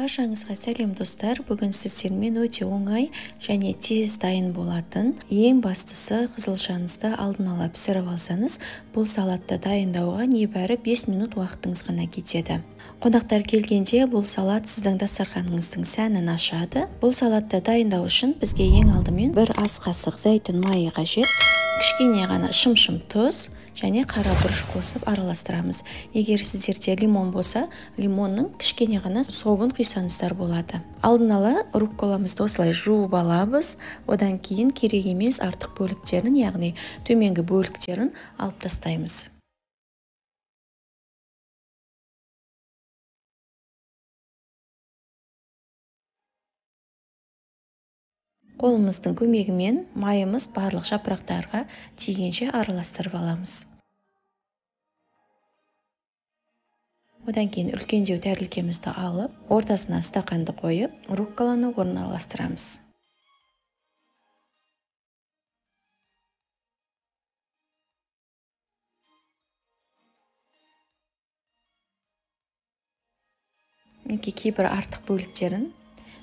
Баршаңызға сәлем достар. Бүгін сіздермен өте оңай және тез дайын болатын, ең бастысы қызылшаңызды алдын ала пісіріп алсаңыз, бұл салатты дайындауға небәрі 5 минут уақытыңыз ғана кетеді. Қонақтар келгенде бұл салат сіздің дастарханыңыздың сәнін ашады. Бұл салатты дайындау үшін бізге ең алдымен бір ас қасық зәйтүн майы қажет, кішкене ғана шым тұз және қара бұрыш қосып араластырамыз. Егер сіздерде лимон болса, лимонның кішкене ғана соғын құйсаңыздар болады. Алдын ала рукколамызды осылай жуып аламыз. Одан кейін керек емес артық бөліктерін, яғни төменгі бөліктерін алып тастаймыз. Қолымыздың көмегімен майымыз барлық жапырақтарға тигенше араластырып аламыз. Одан кейін үлкендеу тәрілкемізді алып, ортасына стақанды қойып, рукколаны орналастырамыз. Кейбір артық бөліктерін,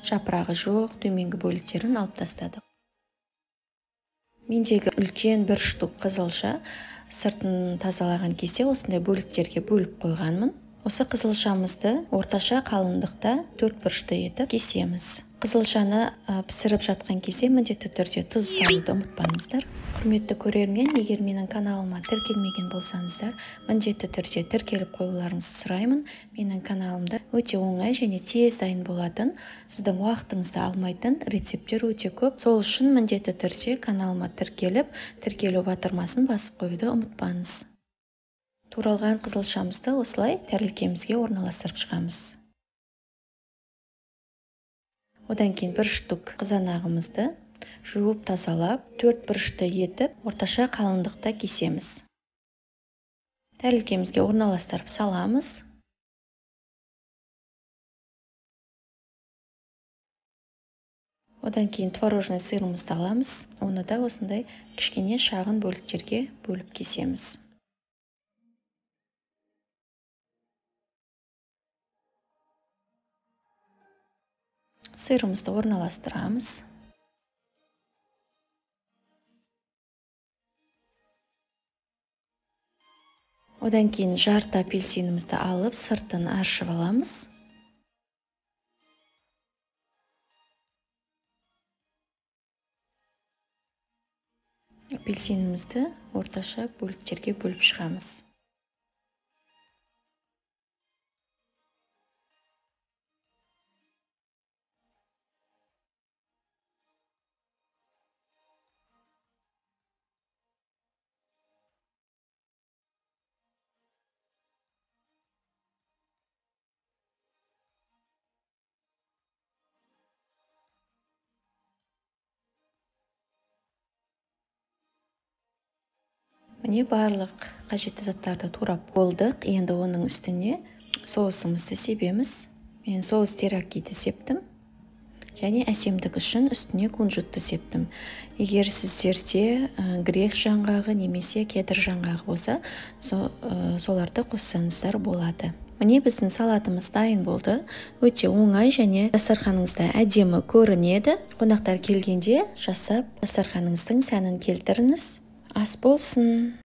жапырағы жоқ төменгі бөліктерін алып тастадық. Мендегі үлкен бір штук қызылша сыртын тазалаған кезде осындай бөліктерге бөліп қойғанмын. Осы қызылшамызды орташа қалыңдықта 4 бұрышты етіп кесеміз. Қызылшаны пісіріп жатқан кезде міндетті түрде тұз салуды ұмытпаңыздар. Құрметті көрермен, егер менің каналыма тіркелмеген болсаңыздар, міндетті түрде тіркеліп қоюларыңызды сұраймын. Менің каналымда өте оңай және тез дайын болатын, сіздің уақытыңызды алмайтын рецепттер өте көп. Сол үшін міндетті түрде каналыма тіркеліп, тіркелу батырмасын басып қоюды ұмытпаңыз. Туралған қызылшамызды осылай тәрілкемізге орналастырып шығамыз. Одан кейін бір штук қызанағымызды жуып тазалап, 4 бұрышты етіп, орташа қалыңдықта кесеміз. Тәрілкемізге орналастырып саламыз. Одан кейін творожный сырымызды аламыз. Оны да осындай кішкене шағын бөліктерге бөліп кесеміз. Сырымызды орналастырамыз. Одан кейін жарты апельсинімізді алып, сыртын аршып аламыз. Апельсинімізді орташа бөліктерге бөліп шығамыз. Міне барлық қажетті заттарды турап болдық. Енді оның үстіне соусымызды себеміз. Мен соус терракиді септім. Және әсемдік үшін үстіне кунжутты септім. Егер сіздерде грек жаңғағы немесе кедр жаңғағы болса, соларды қоссаңыздар болады. Міне біздің салатымыз дайын болды. Өте оңай және дастарханыңызда әдемі көрінеді. Қонақтар келгенде жасап дастарханыңыздың сәнін келтіріңіз. Ас болсын!